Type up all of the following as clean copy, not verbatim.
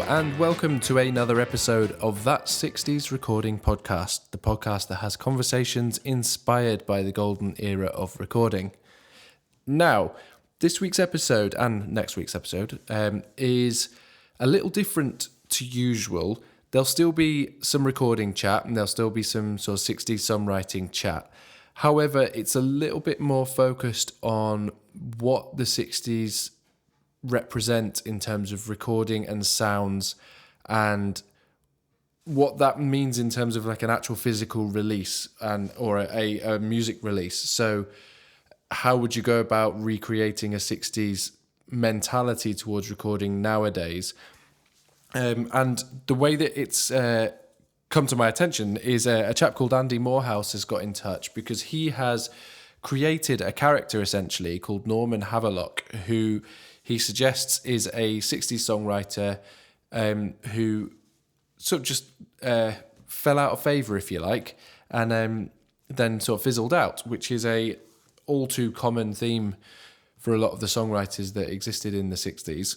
and welcome to another episode of That 60s Recording Podcast, the podcast that has conversations inspired by the golden era of recording. Now, this week's episode and next week's episode is a little different to usual. There'll still be some recording chat and there'll still be some sort of 60s songwriting chat. However, it's a little bit more focused on what the 60s represent in terms of recording and sounds and what that means in terms of like an actual physical release or a music release. So how would you go about recreating a 60s mentality towards recording nowadays? And the way that it's come to my attention is a chap called Andy Moorhouse has got in touch because he has created a character essentially called Norman Havelock, who he suggests is a 60s songwriter who sort of just fell out of favour, if you like, and then sort of fizzled out, which is a all too common theme for a lot of the songwriters that existed in the 60s.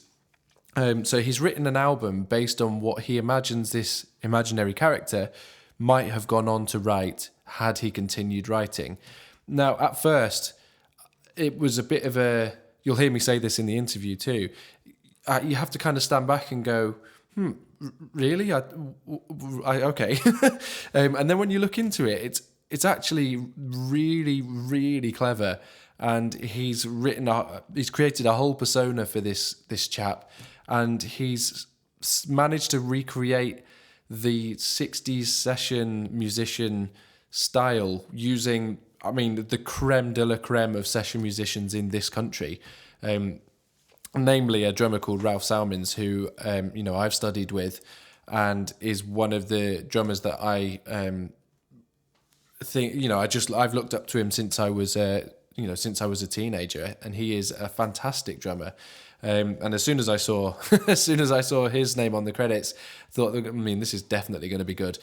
So he's written an album based on what he imagines this imaginary character might have gone on to write had he continued writing. Now, at first, it was a bit of a... You'll hear me say this in the interview too. You have to kind of stand back and go, really? Okay. And then when you look into it, it's actually really, really clever. And he's created a whole persona for this chap, and he's managed to recreate the 60s session musician style using, I mean, the creme de la creme of session musicians in this country, namely a drummer called Ralph Salmons, who I've studied with, and is one of the drummers that I think I've looked up to him since I was a teenager, and he is a fantastic drummer. And as soon as I saw his name on the credits, I thought, this is definitely going to be good.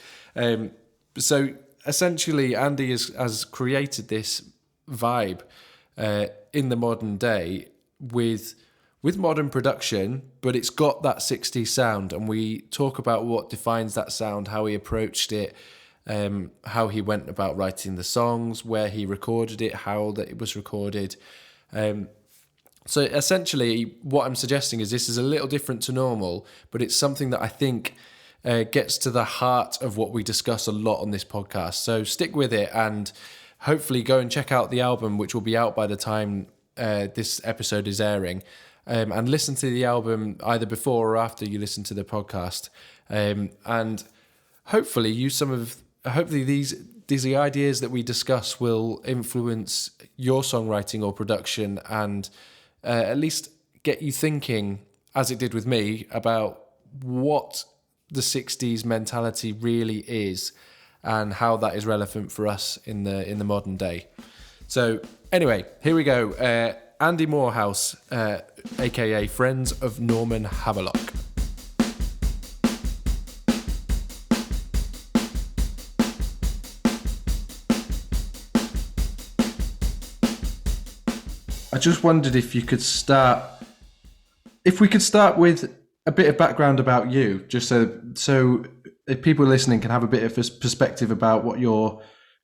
So essentially, Andy has created this vibe in the modern day with modern production, but it's got that 60s sound, and we talk about what defines that sound, how he approached it, how he went about writing the songs, where he recorded it, how that it was recorded. So essentially, what I'm suggesting is this is a little different to normal, but it's something that I think gets to the heart of what we discuss a lot on this podcast. So stick with it and hopefully go and check out the album, which will be out by the time this episode is airing, and listen to the album either before or after you listen to the podcast. And hopefully these ideas that we discuss will influence your songwriting or production, and at least get you thinking, as it did with me, about what the 60s mentality really is and how that is relevant for us in the modern day. So anyway, here we go. Andy Moorhouse, aka Friends of Norman Havelock. I just wondered if we could start with a bit of background about you, just so if people listening can have a bit of a perspective about what your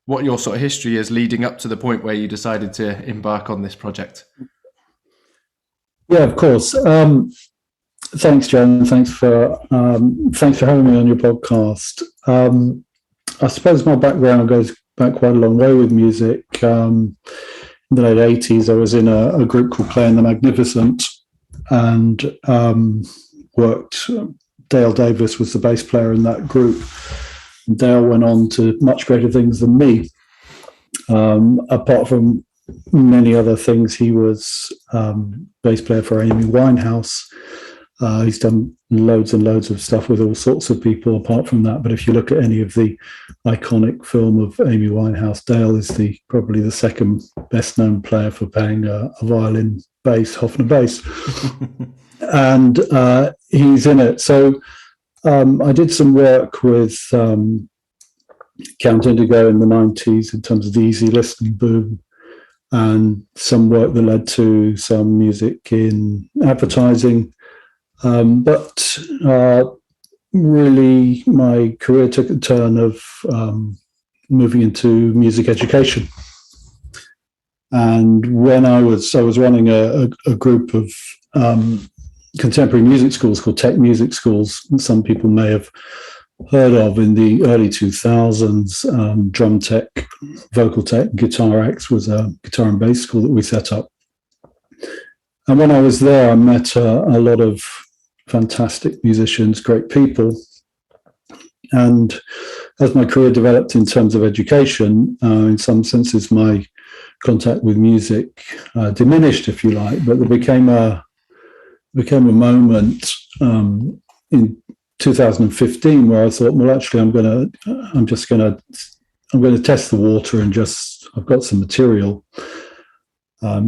sort of history is leading up to the point where you decided to embark on this project. Yeah, of course. Thanks, Jen. Thanks for having me on your podcast. I suppose my background goes back quite a long way with music. In the late 80s, I was in a group called Playing the Magnificent, and worked. Dale Davis was the bass player in that group. Dale went on to much greater things than me. Apart from many other things, he was bass player for Amy Winehouse. He's done loads and loads of stuff with all sorts of people apart from that. But if you look at any of the iconic film of Amy Winehouse, Dale is probably the second best known player for playing a violin bass, Hofner bass. And he's in it. So I did some work with Count Indigo in the 90s in terms of the easy listening boom, and some work that led to some music in advertising. But really, my career took a turn of moving into music education. And when I was running a group of contemporary music schools called tech music schools. Some people may have heard of in the early 2000s. Drum Tech, Vocal Tech, Guitar X was a guitar and bass school that we set up. And when I was there, I met a lot of fantastic musicians, great people. And as my career developed in terms of education, in some senses, my contact with music diminished, if you like. But there became a moment in 2015 where I thought, well, actually, I'm going to test the water and I've got some material,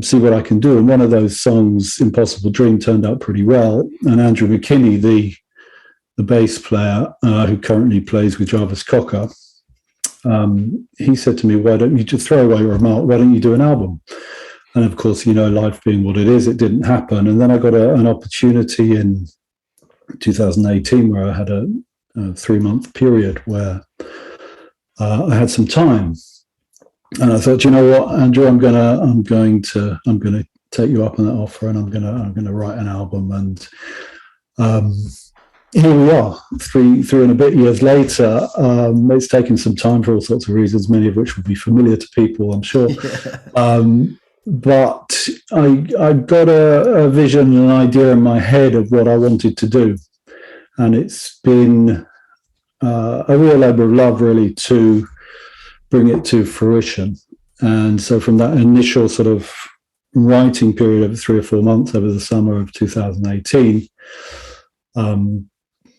see what I can do. And one of those songs, Impossible Dream, turned out pretty well. And Andrew McKinney, the bass player who currently plays with Jarvis Cocker, he said to me, why don't you just throw away a remark, why don't you do an album? And of course, life being what it is, it didn't happen. And then I got an opportunity in 2018 where I had a 3-month period where I had some time. And I thought, you know what, Andrew, I'm going to take you up on that offer, and I'm going to write an album. And here we are, three and a bit years later. It's taken some time for all sorts of reasons, many of which will be familiar to people, I'm sure. But I got a vision, an idea in my head of what I wanted to do. And it's been a real labor of love, really, to bring it to fruition. And so from that initial sort of writing period of 3 or 4 months over the summer of 2018,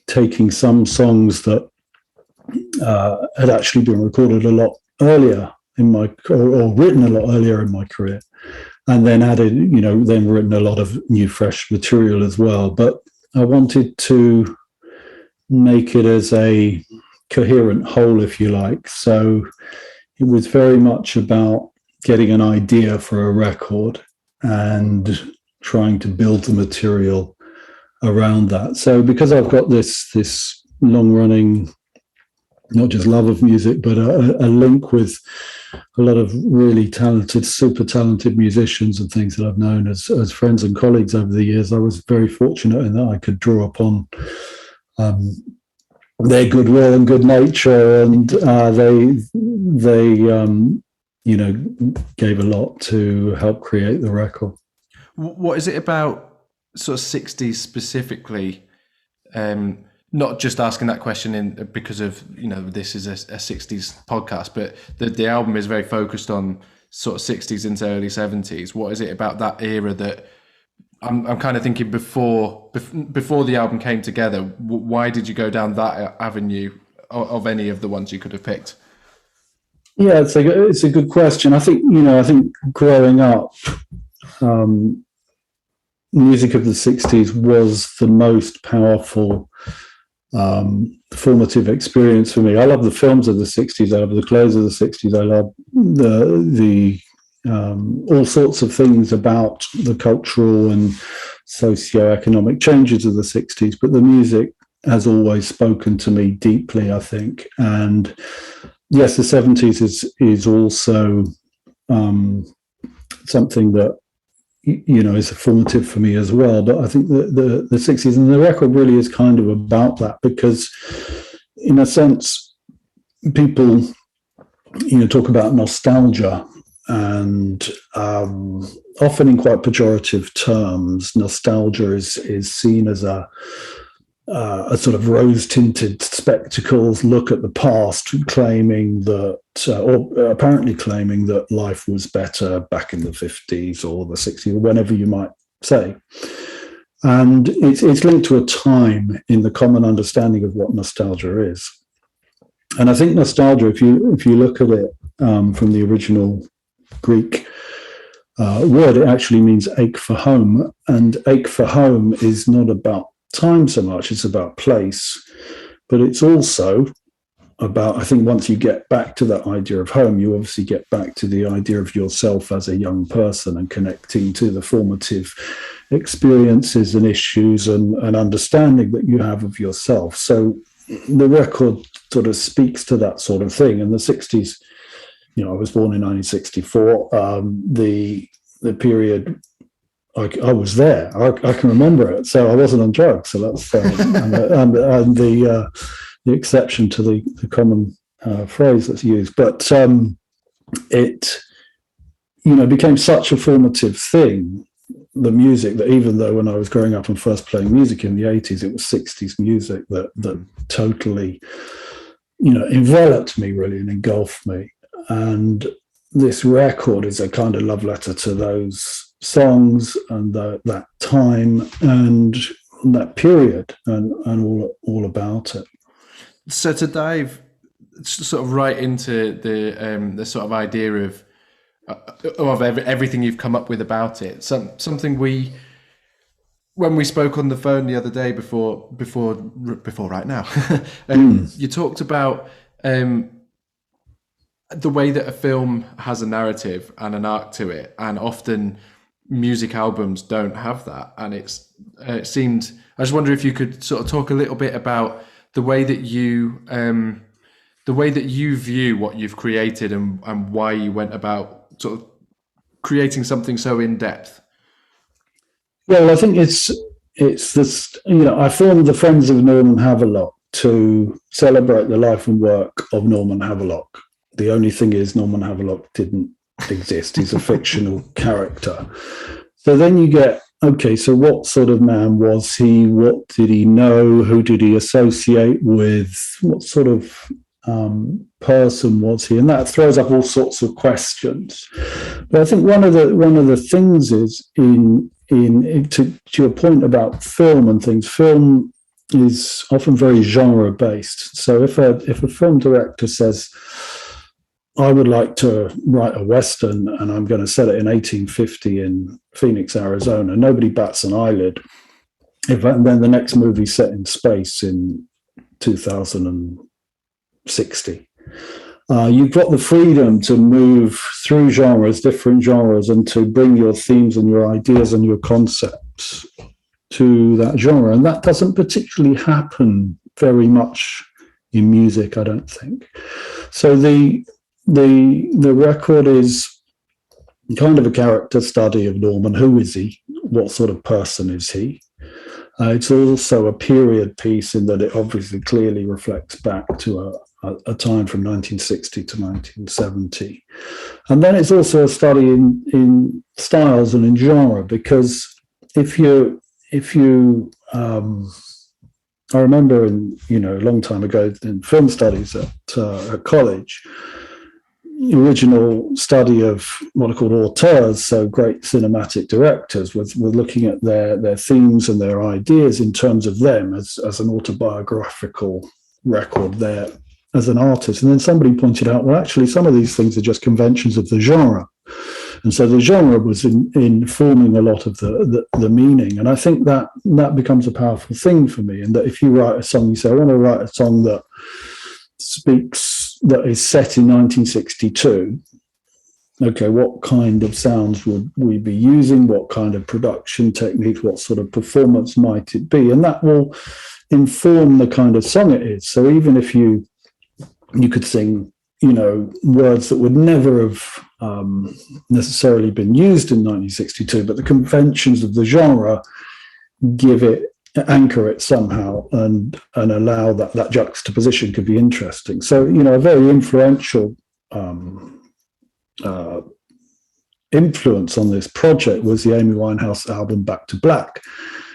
taking some songs that had actually been recorded a lot earlier or written a lot earlier in my career, and then added, then written a lot of new, fresh material as well. But I wanted to make it as a coherent whole, if you like. So it was very much about getting an idea for a record and trying to build the material around that. So because I've got this long-running, not just love of music, but a link with a lot of really talented, super talented musicians and things that I've known as friends and colleagues over the years, I was very fortunate in that I could draw upon their goodwill and good nature, and they gave a lot to help create the record. What is it about sort of 60s specifically? Not just asking that question because of, this is a 60s podcast, but the album is very focused on sort of 60s into early 70s. What is it about that era that I'm kind of thinking before the album came together? Why did you go down that avenue of any of the ones you could have picked? Yeah, it's a good question. I think growing up, music of the 60s was the most powerful formative experience for me. I love the films of the 60s. I love the clothes of the 60s. I love the all sorts of things about the cultural and socio-economic changes of the 60s. But the music has always spoken to me deeply, I think. And yes, the 70s is also something that is formative for me as well. But I think the 60s and the record really is kind of about that, because in a sense, people, talk about nostalgia, and often in quite pejorative terms. Nostalgia is seen as a sort of rose-tinted spectacles look at the past, claiming that, or apparently claiming that life was better back in the 50s or the 60s, or whenever you might say. And it's linked to a time in the common understanding of what nostalgia is. And I think nostalgia, if you look at it from the original Greek word, it actually means ache for home. And ache for home is not about time so much, it's about place. But it's also, about, I think once you get back to that idea of home, you obviously get back to the idea of yourself as a young person and connecting to the formative experiences and issues and understanding that you have of yourself. So the record sort of speaks to that sort of thing. In the 60s, I was born in 1964. The period, I was there. I can remember it. So I wasn't on drugs. So that's and the exception to the common phrase that's used. But it, became such a formative thing, the music, that even though when I was growing up and first playing music in the 80s, it was 60s music that totally, enveloped me really and engulfed me. And this record is a kind of love letter to those songs and that time and that period and all about it. So to dive sort of right into the sort of idea of everything you've come up with about it, something when we spoke on the phone the other day before right now, you talked about the way that a film has a narrative and an arc to it, and often music albums don't have that. And it seemed, I just wonder if you could sort of talk a little bit about the way that you view what you've created and why you went about sort of creating something so in depth. Well, I think it's this, I formed the Friends of Norman Havelock to celebrate the life and work of Norman Havelock. The only thing is Norman Havelock didn't exist. He's a fictional character. So then you get, okay, so what sort of man was he? What did he know? Who did he associate with? What sort of person was he? And that throws up all sorts of questions. But I think one of the things is to your point about film and things. Film is often very genre based. So if a film director says, I would like to write a Western and I'm going to set it in 1850 in Phoenix, Arizona, nobody bats an eyelid. And then the next movie set in space in 2060. You've got the freedom to move through genres, different genres, and to bring your themes and your ideas and your concepts to that genre. And that doesn't particularly happen very much in music, I don't think. So the record is kind of a character study of Norman. Who is he? What sort of person is he? It's also a period piece in that it obviously clearly reflects back to a time from 1960 to 1970. And then it's also a study in styles and in genre, because if you I remember a long time ago in film studies at college, the original study of what are called auteurs, so great cinematic directors, were looking at their themes and their ideas in terms of them as an autobiographical record there as an artist. And then somebody pointed out, well, actually, some of these things are just conventions of the genre. And so the genre was in forming a lot of the meaning. And I think that becomes a powerful thing for me. And that if you write a song, you say, I want to write a song that is set in 1962. Okay, what kind of sounds would we be using? What kind of production techniques? What sort of performance might it be? And that will inform the kind of song it is. So even if you could sing, words that would never have necessarily been used in 1962, but the conventions of the genre anchor it somehow and allow that juxtaposition could be interesting. So, a very influential influence on this project was the Amy Winehouse album Back to Black,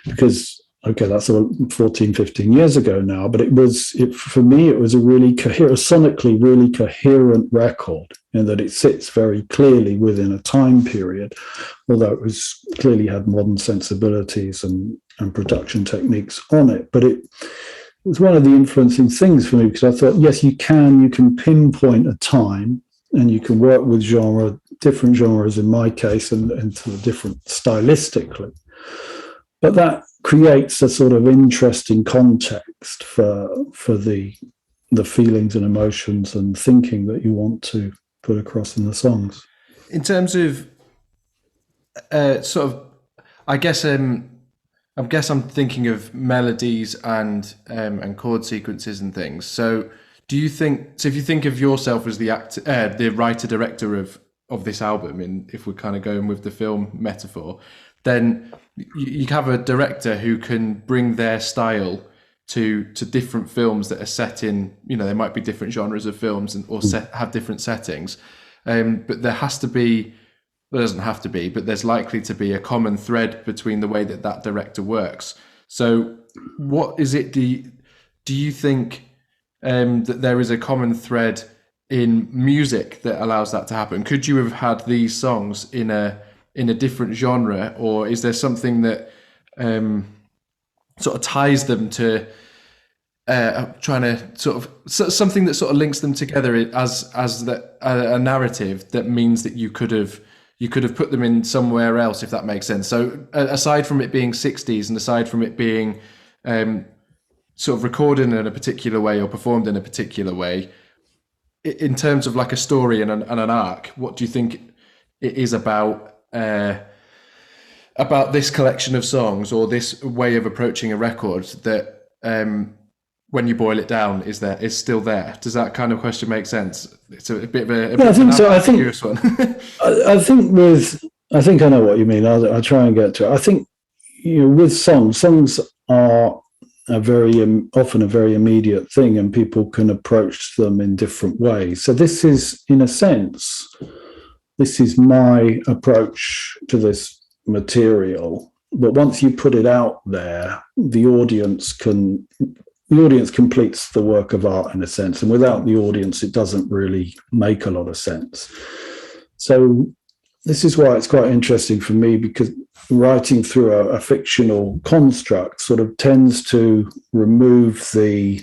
because that's 14, 15 years ago now, but for me, it was a really sonically really coherent record in that it sits very clearly within a time period, although it clearly had modern sensibilities and production techniques on it. But it was one of the influencing things for me, because I thought, yes, you can pinpoint a time and you can work with different genres in my case, and sort of different stylistically. But that creates a sort of interesting context for the the feelings and emotions and thinking that you want to put across in the songs. In terms of sort of, I guess I'm thinking of melodies and chord sequences and things. So do you think, so if you think of yourself as the writer director of this album, and if we're kind of going with the film metaphor, then you have a director who can bring their style to different films that are set in, there might be different genres of films or have different settings. But there has to be, well, it doesn't have to be, but there's likely to be a common thread between the way that director works. So what is it, do you think that there is a common thread in music that allows that to happen? Could you have had these songs in a different genre, or is there something that sort of ties them to trying to sort of something that sort of links them together as a narrative that means that you could have put them in somewhere else, if that makes sense? So aside from it being 60s and aside from it being sort of recorded in a particular way or performed in a particular way, in terms of like a story and an arc, what do you think it is about this collection of songs or this way of approaching a record that when you boil it down is still there? Does that kind of question make sense? It's a bit of a I think so. I think one. I think I know what you mean. I'll try and get to it. I think with songs are often a very immediate thing, and people can approach them in different ways. So this is, in a sense, my approach to this material. But once you put it out there, the audience completes the work of art, in a sense, and without the audience, it doesn't really make a lot of sense. So this is why it's quite interesting for me, because writing through a fictional construct sort of tends to remove the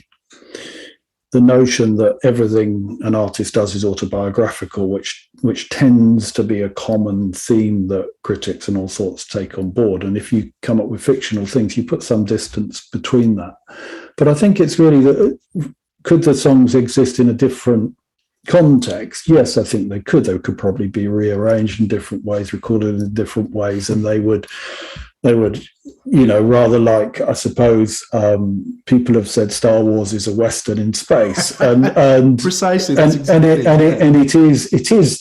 notion that everything an artist does is autobiographical, which tends to be a common theme that critics and all sorts take on board. And if you come up with fictional things, you put some distance between that. But I think it's really that, could the songs exist in a different context? Yes, I think they could. They could probably be rearranged in different ways, recorded in different ways, and they would, rather like, I suppose, people have said Star Wars is a Western in space, and precisely, and it is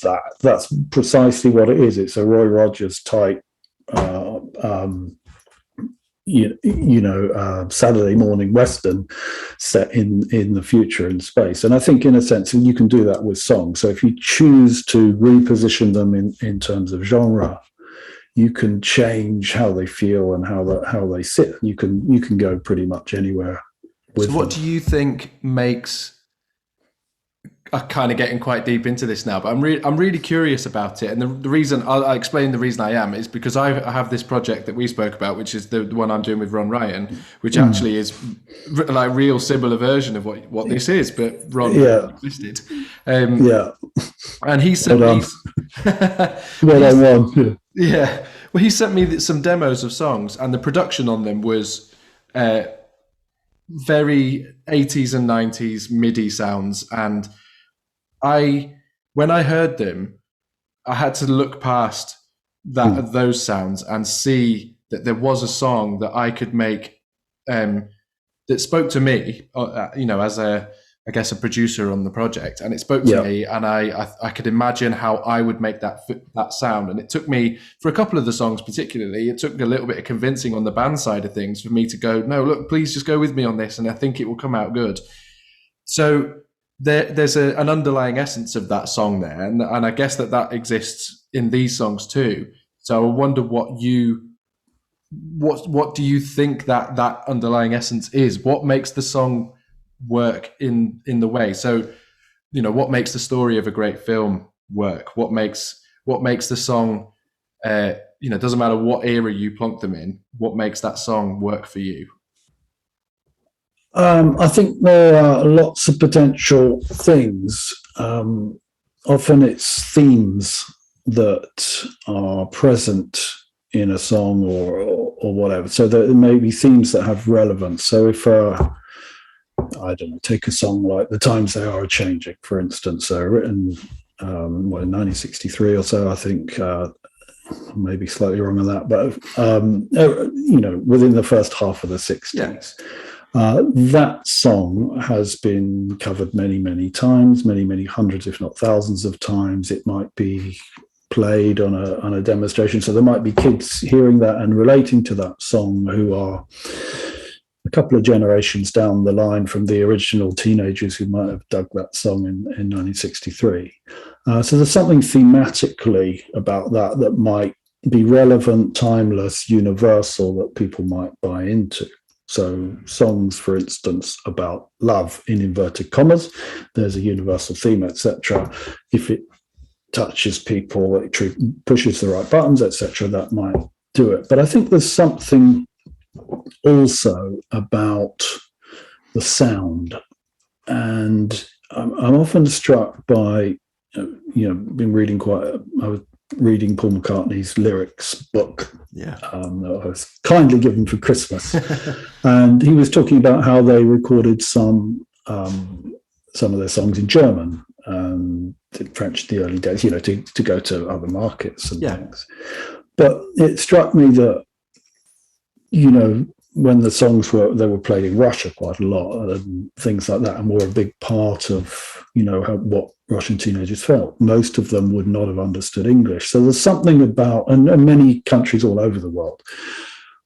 that. That's precisely what it is. It's a Roy Rogers type, Saturday morning Western set in the future in space. And I think, in a sense, you can do that with songs. So if you choose to reposition them in terms of genre, you can change how they feel and how they sit. You can go pretty much anywhere with them. What do you think makes? I'm kind of getting quite deep into this now, but I'm really curious about it. And the reason I'll explain the reason I am is because I have this project that we spoke about, which is the one I'm doing with Ron Ryan, which actually is like a real similar version of what this is, but Ron listed. And he sent me. Yeah. Well, he sent me some demos of songs, and the production on them was very 80s and 90s MIDI sounds. And when I heard them, I had to look past those sounds and see that there was a song that I could make that spoke to me, as a producer on the project, and it spoke to me, and I could imagine how I would make that sound. And it took me, for a couple of the songs particularly, it took a little bit of convincing on the band side of things for me to go, no, look, please just go with me on this, and I think it will come out good. So there's an underlying essence of that song there, and I guess that exists in these songs too. So I wonder what do you think that underlying essence is? What makes the song work in the way? So, what makes the story of a great film work? What makes the song, doesn't matter what era you plonk them in, what makes that song work for you? I think there are lots of potential things. Often it's themes that are present in a song or whatever. So there may be themes that have relevance. So if I don't know, take a song like The Times They Are Changing, for instance, written in 1963 or so, I think, maybe slightly wrong on that, but, within the first half of the 60s. Yeah. That song has been covered many, many times, many, many hundreds, if not thousands of times. It might be played on a demonstration. So there might be kids hearing that and relating to that song who are a couple of generations down the line from the original teenagers who might have dug that song in 1963. So there's something thematically about that might be relevant, timeless, universal, that people might buy into. So songs, for instance, about love in inverted commas, there's a universal theme, etc. If it touches people, it pushes the right buttons, etc., that might do it. But I think there's something also about the sound, and I'm often struck by, I was reading Paul McCartney's lyrics book, that I was kindly given for Christmas, and he was talking about how they recorded some of their songs in German and French in the early days, to go to other markets and things. But it struck me that, when the songs were played in Russia quite a lot and things like that, and were a big part of, what Russian teenagers felt, most of them would not have understood English. So there's something about, and many countries all over the world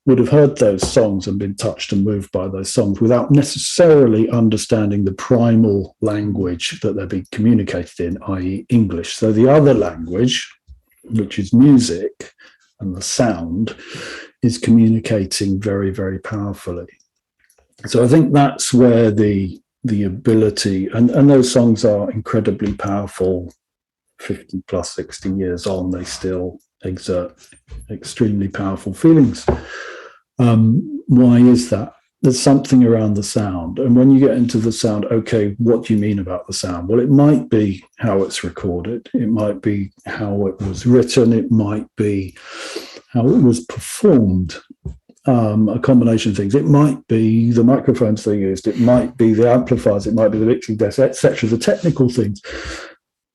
would have heard those songs and been touched and moved by those songs without necessarily understanding the primal language that they're being communicated in, i.e. English. So the other language, which is music and the sound, is communicating very, very powerfully. So I think that's where the ability, and those songs are incredibly powerful 50 plus 60 years on, they still exert extremely powerful feelings. Why is that? There's something around the sound. And when you get into the sound, okay, what do you mean about the sound? Well, it might be how it's recorded. It might be how it was written. It might be how it was performed. A combination of things. It might be the microphones they used. It might be the amplifiers. It might be the mixing desk, etc. The technical things.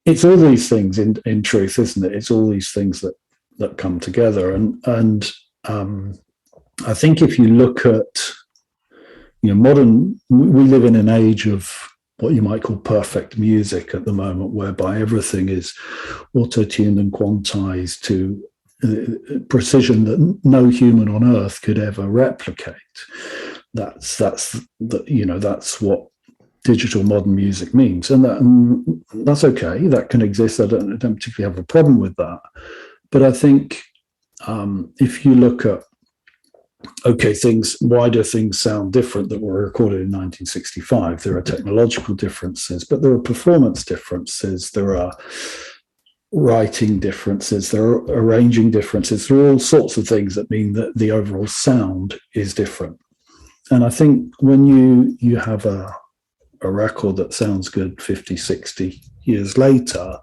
It's all these things in truth, isn't it? It's all these things that come together. And I think if you look at, we live in an age of what you might call perfect music at the moment, whereby everything is auto-tuned and quantized to precision that no human on earth could ever replicate. That's what digital modern music means, and that's okay. That can exist. I don't particularly have a problem with that. But I think if you look at why do things sound different that were recorded in 1965? There are technological differences, but there are performance differences. There are writing differences, there are arranging differences, there are all sorts of things that mean that the overall sound is different. And I think when you have a record that sounds good 50, 60 years later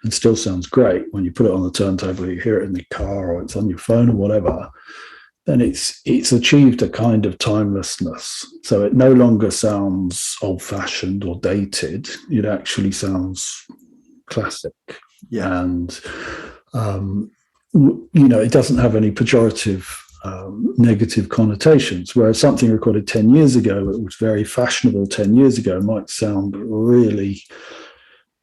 and still sounds great, when you put it on the turntable, you hear it in the car or it's on your phone or whatever, then it's achieved a kind of timelessness. So it no longer sounds old-fashioned or dated. It actually sounds classic. Yeah. And, it doesn't have any pejorative, negative connotations, whereas something recorded 10 years ago, it was very fashionable 10 years ago, might sound really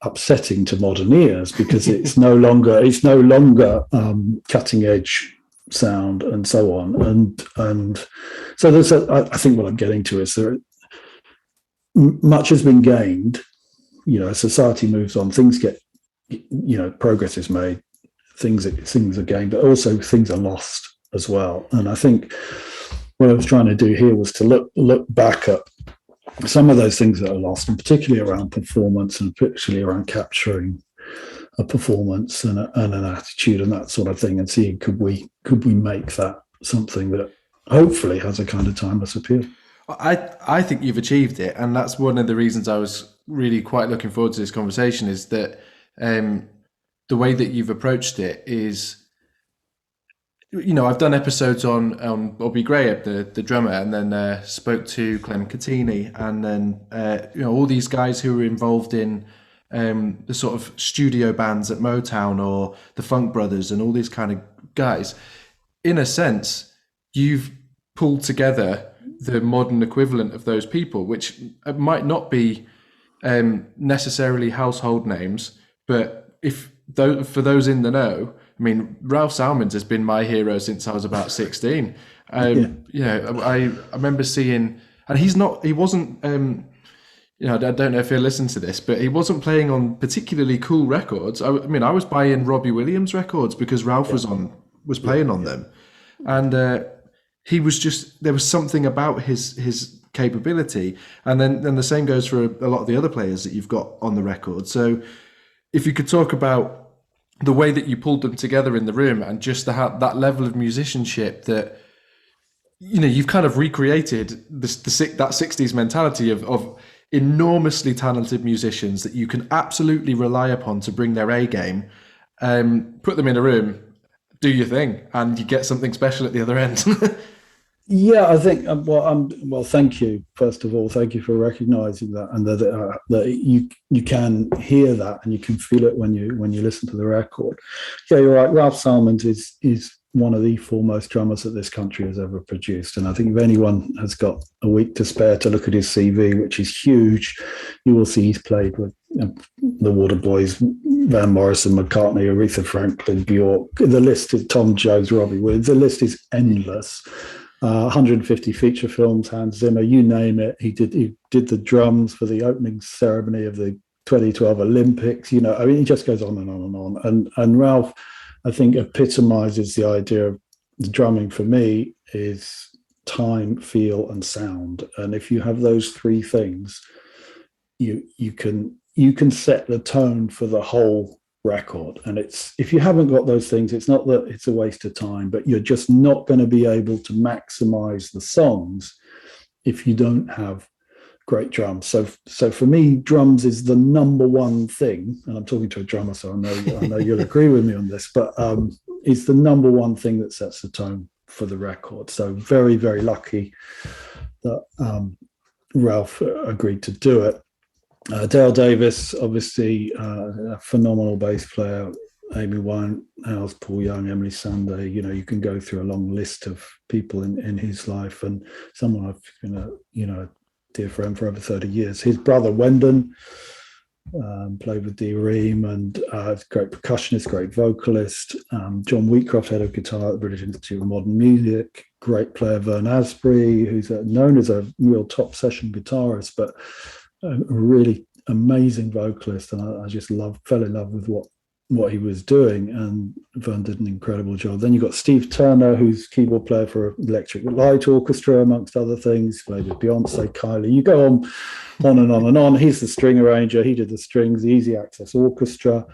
upsetting to modern ears because it's no longer cutting edge sound and so on. And so I think what I'm getting to is much has been gained. As society moves on, things get, progress is made, things are gained, but also things are lost as well. And I think what I was trying to do here was to look back at some of those things that are lost, and particularly around performance, and particularly around capturing a performance and an attitude and that sort of thing, and seeing could we make that something that hopefully has a kind of timeless appeal. I think you've achieved it, and that's one of the reasons I was really quite looking forward to this conversation, is that the way that you've approached it is I've done episodes on Bobby Graham, the drummer, and then spoke to Clem Catini, and then all these guys who were involved in the sort of studio bands at Motown or the Funk Brothers and all these kind of guys. In a sense, you've pulled together the modern equivalent of those people, which might not be necessarily household names, but for those in the know, I mean, Ralph Salmons has been my hero since I was about 16. I remember seeing, and he wasn't, I don't know if he'll listen to this, but he wasn't playing on particularly cool records. I mean, I was buying Robbie Williams records because Ralph was playing on them, and he was just, there was something about his capability, and then the same goes for a lot of the other players that you've got on the record. So if you could talk about the way that you pulled them together in the room and just that level of musicianship that you've kind of recreated that 60s mentality of enormously talented musicians that you can absolutely rely upon to bring their A game, put them in a room, do your thing, and you get something special at the other end. Yeah, I think. Well, thank you. First of all, thank you for recognizing that, and that you can hear that and you can feel it when you listen to the record. Yeah, you're right. Ralph Salmons is one of the foremost drummers that this country has ever produced, and I think if anyone has got a week to spare to look at his CV, which is huge, you will see he's played with the Waterboys, Van Morrison, McCartney, Aretha Franklin, Bjork. The list is Tom Jones, Robbie Williams. The list is endless. 150 feature films, Hans Zimmer, you name it. He did the drums for the opening ceremony of the 2012 Olympics. I mean, he just goes on and on and on. And Ralph, I think, epitomizes the idea of the drumming for me is time, feel, and sound. And if you have those three things, you can set the tone for the whole record. And if you haven't got those things, it's not that it's a waste of time, but you're just not going to be able to maximize the songs if you don't have great drums. So for me, drums is the number one thing, and I'm talking to a drummer, so I know you'll agree with me on this, but it's the number one thing that sets the tone for the record. So very, very lucky that Ralph agreed to do it. Dale Davis, obviously, a phenomenal bass player. Amy Winehouse, Paul Young, Emily Sandé. You can go through a long list of people in his life, and someone I've been a dear friend for over 30 years. His brother Wendon played with Dee Ream, and great percussionist, great vocalist. John Wheatcroft, head of guitar at the British Institute of Modern Music. Great player Vern Asprey, who's known as a real top session guitarist, but a really amazing vocalist, and I just fell in love with what he was doing, and Vern did an incredible job. Then you've got Steve Turner, who's keyboard player for Electric Light Orchestra, amongst other things. Played with Beyonce, Kylie. You go on and on and on. He's the string arranger. He did the strings, the Easy Access Orchestra.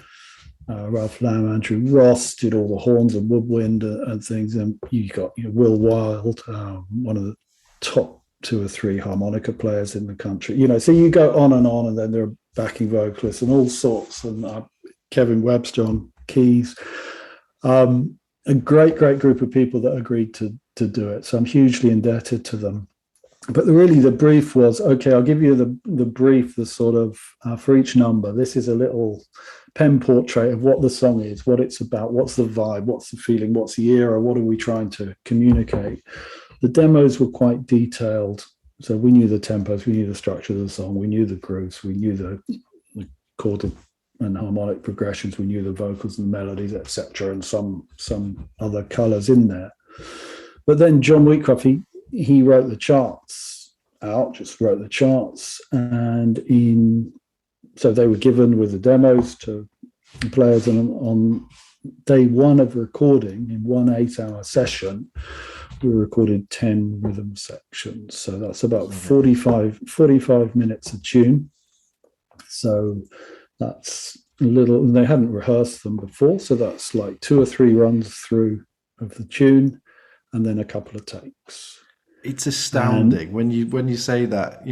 Ralph Lamb, Andrew Ross did all the horns and woodwind and things. And you got Will Wilde, one of the top 2 or 3 harmonica players in the country. So you go on, and then there are backing vocalists and all sorts, and Kevin Webster on keys. A great group of people that agreed to do it. So I'm hugely indebted to them. But really the brief was, okay, I'll give you the brief, the sort of, for each number, this is a little pen portrait of what the song is, what it's about, what's the vibe, what's the feeling, what's the era, what are we trying to communicate. The demos were quite detailed. So we knew the tempos, we knew the structure of the song, we knew the grooves, we knew the chord and harmonic progressions, we knew the vocals and the melodies, etc., and some other colors in there. But then John Wheatcroft, he wrote the charts out, just wrote the charts, and so they were given with the demos to the players, and on day one of recording, in one 8-hour session, we recorded 10 rhythm sections. So that's about 45 minutes a tune. So that's a little, and they hadn't rehearsed them before. So that's like 2 or 3 runs through of the tune and then a couple of takes. It's astounding when you say that,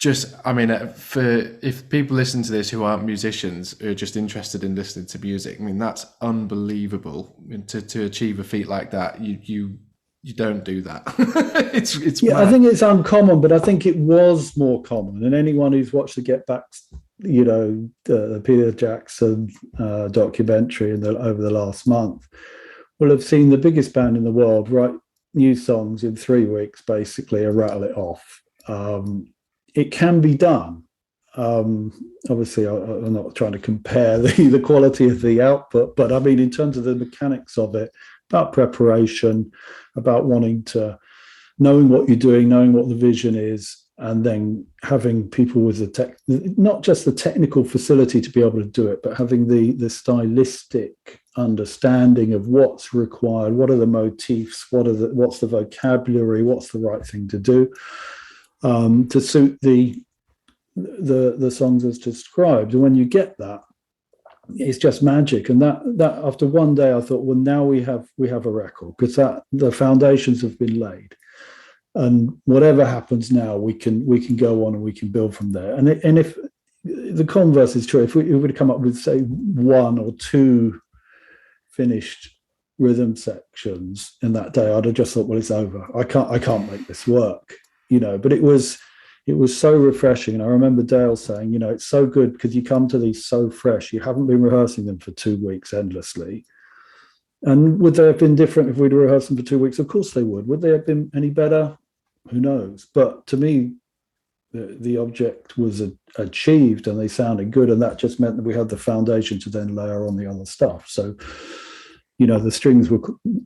if people listen to this who aren't musicians, who are just interested in listening to music, I mean, that's unbelievable. I mean, to achieve a feat like that. You don't do that. it's Yeah, mad. I think it's uncommon, but I think it was more common. And anyone who's watched the Get Back, the Peter Jackson documentary over the last month will have seen the biggest band in the world write new songs in 3 weeks, basically, and rattle it off. It can be done. Obviously, I'm not trying to compare the quality of the output, but I mean, in terms of the mechanics of it, about preparation, about knowing what you're doing, knowing what the vision is, and then having people with not just the technical facility to be able to do it, but having the stylistic understanding of what's required, what are the motifs, what's the vocabulary, what's the right thing to do to suit the songs as described. And when you get that, it's just magic. And that after one day, I thought, well, now we have a record, because the foundations have been laid, and whatever happens now, we can go on and we can build from there. And if the converse is true, if we would come up with, say, 1 or 2 finished rhythm sections in that day, I'd have just thought, well, it's over. I can't make this work, But it was so refreshing. And I remember Dale saying, it's so good because you come to these so fresh. You haven't been rehearsing them for 2 weeks endlessly. And would they have been different if we'd rehearsed them for 2 weeks? Of course they would. Would they have been any better? Who knows? But to me, the object was achieved and they sounded good. And that just meant that we had the foundation to then layer on the other stuff. So, the strings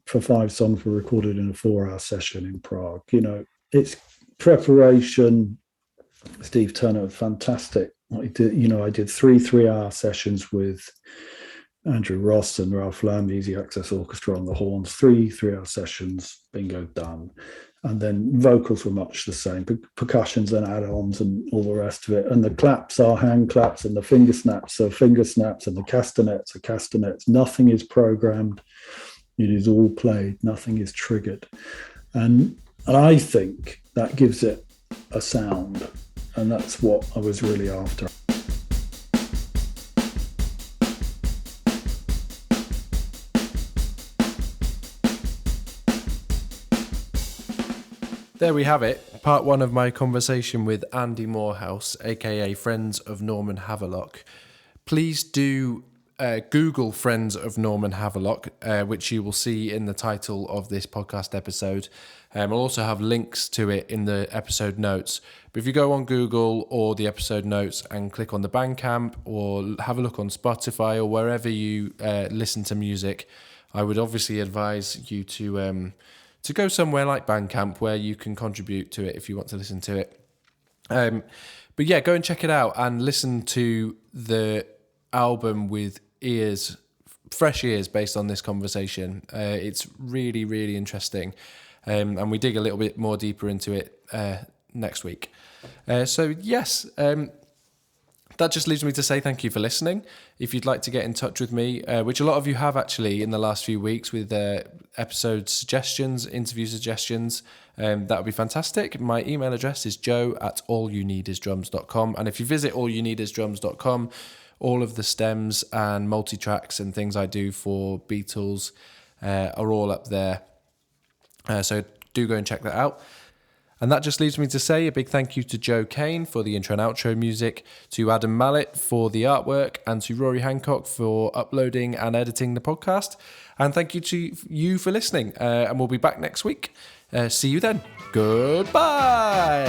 for 5 songs were recorded in a 4-hour session in Prague. It's preparation. Steve Turner was fantastic. I did 3 3-hour sessions with Andrew Ross and Ralph Lamb, Easy Access Orchestra on the horns. 3 3-hour sessions, bingo, done. And then vocals were much the same, percussions and add-ons and all the rest of it. And the claps are hand claps, and the finger snaps are finger snaps, and the castanets are castanets. Nothing is programmed. It is all played. Nothing is triggered. And I think that gives it a sound. And that's what I was really after. There we have it, part 1 of my conversation with Andy Moorhouse, aka Friends of Norman Havelock. Please do Google Friends of Norman Havelock, which you will see in the title of this podcast episode. I'll also have links to it in the episode notes. But if you go on Google or the episode notes and click on the Bandcamp, or have a look on Spotify or wherever you listen to music, I would obviously advise you to go somewhere like Bandcamp where you can contribute to it if you want to listen to it. But yeah, go and check it out and listen to the album with fresh ears based on this conversation. It's really, really interesting. And we dig a little bit more deeper into it next week. So yes, that just leaves me to say thank you for listening. If you'd like to get in touch with me, which a lot of you have actually in the last few weeks with episode suggestions, interview suggestions, that would be fantastic. My email address is joe@allyouneedisdrums.com. And if you visit allyouneedisdrums.com, all of the stems and multi-tracks and things I do for Beatles are all up there. So do go and check that out. And that just leaves me to say a big thank you to Joe Kane for the intro and outro music, to Adam Mallet for the artwork, and to Rory Hancock for uploading and editing the podcast. And thank you to you for listening. And we'll be back next week. See you then. Goodbye.